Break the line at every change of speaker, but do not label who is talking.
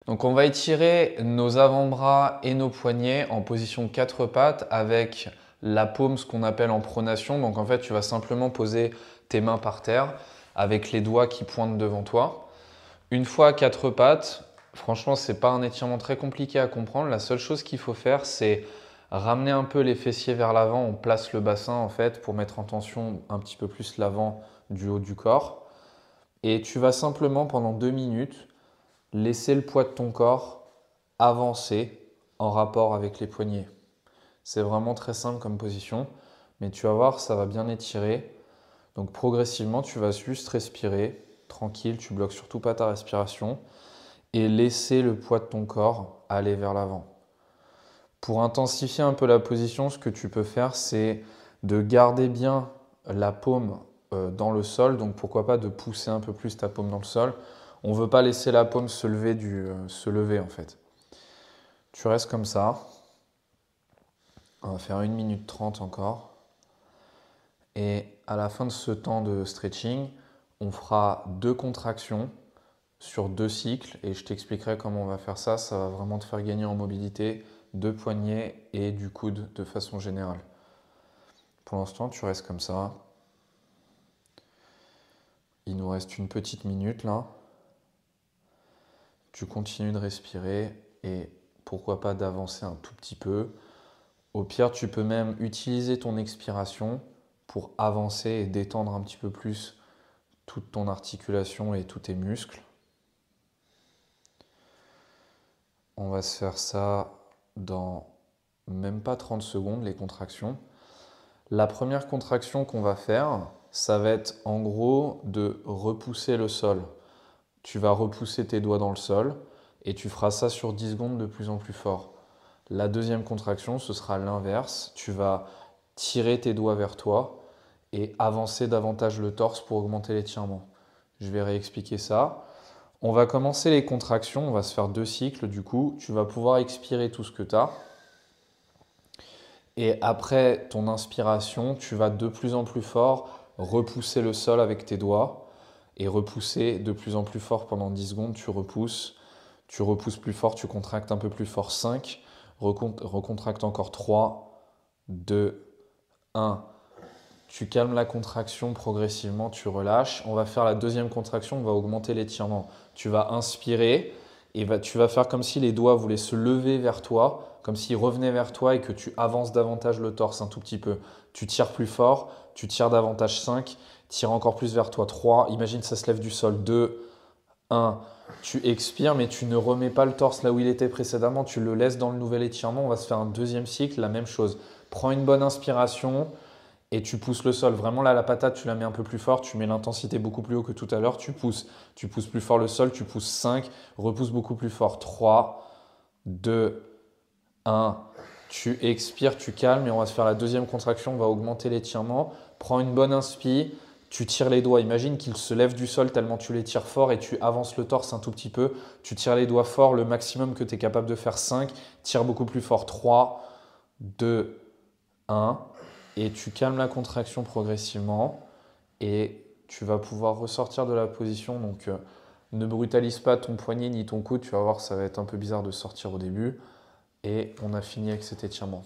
Donc on va étirer nos avant-bras et nos poignets en position 4 pattes avec la paume, ce qu'on appelle en pronation. Donc en fait, tu vas simplement poser tes mains par terre avec les doigts qui pointent devant toi. Une fois à 4 pattes, franchement, ce n'est pas un étirement très compliqué à comprendre. La seule chose qu'il faut faire, c'est ramener un peu les fessiers vers l'avant. On place le bassin en fait pour mettre en tension un petit peu plus l'avant du haut du corps. Et tu vas simplement pendant 2 minutes laisser le poids de ton corps avancer en rapport avec les poignets. C'est vraiment très simple comme position, mais tu vas voir, ça va bien étirer. Donc progressivement, tu vas juste respirer, tranquille, tu bloques surtout pas ta respiration et laisser le poids de ton corps aller vers l'avant. Pour intensifier un peu la position, ce que tu peux faire, c'est de garder bien la paume dans le sol. Donc pourquoi pas de pousser un peu plus ta paume dans le sol. On ne veut pas laisser la paume se lever en fait. Tu restes comme ça. On va faire 1 minute 30 encore. Et à la fin de ce temps de stretching, on fera 2 contractions sur 2 cycles et je t'expliquerai comment on va faire ça. Ça va vraiment te faire gagner en mobilité de poignet et du coude de façon générale. Pour l'instant, tu restes comme ça. Il nous reste une petite minute là. Tu continues de respirer et pourquoi pas d'avancer un tout petit peu. Au pire, tu peux même utiliser ton expiration pour avancer et détendre un petit peu plus toute ton articulation et tous tes muscles. On va se faire ça dans même pas 30 secondes, les contractions. La première contraction qu'on va faire, ça va être en gros de repousser le sol. Tu vas repousser tes doigts dans le sol et tu feras ça sur 10 secondes de plus en plus fort. La deuxième contraction, ce sera l'inverse. Tu vas tirer tes doigts vers toi et avancer davantage le torse pour augmenter l'étirement. Je vais réexpliquer ça. On va commencer les contractions, on va se faire 2 cycles du coup. Tu vas pouvoir expirer tout ce que tu as. Et après ton inspiration, tu vas de plus en plus fort repousser le sol avec tes doigts et repousser de plus en plus fort pendant 10 secondes. Tu repousses plus fort, tu contractes un peu plus fort. 5, recontracte encore 3, 2, 1. Tu calmes la contraction progressivement, tu relâches. On va faire la deuxième contraction, on va augmenter l'étirement. Tu vas inspirer et tu vas faire comme si les doigts voulaient se lever vers toi, comme s'ils revenaient vers toi et que tu avances davantage le torse un tout petit peu. Tu tires plus fort, tu tires davantage. 5, tire encore plus vers toi. 3, imagine ça se lève du sol. 2, 1. Tu expires mais tu ne remets pas le torse là où il était précédemment, tu le laisses dans le nouvel étirement. On va se faire un deuxième cycle, la même chose. Prends une bonne inspiration et tu pousses le sol. Vraiment là, la patate, tu la mets un peu plus fort, tu mets l'intensité beaucoup plus haut que tout à l'heure, tu pousses. Tu pousses plus fort le sol, tu pousses. 5, repousse beaucoup plus fort. 3, 2, 1. Tu expires, tu calmes et on va se faire la deuxième contraction, on va augmenter l'étirement. Prends une bonne inspi, tu tires les doigts. Imagine qu'ils se lèvent du sol tellement tu les tires fort et tu avances le torse un tout petit peu. Tu tires les doigts fort, le maximum que tu es capable de faire. 5, tire beaucoup plus fort. 3, 2, 1. Et tu calmes la contraction progressivement et tu vas pouvoir ressortir de la position. Donc ne brutalise pas ton poignet ni ton coude, tu vas voir ça va être un peu bizarre de sortir au début. Et on a fini avec cet étirement.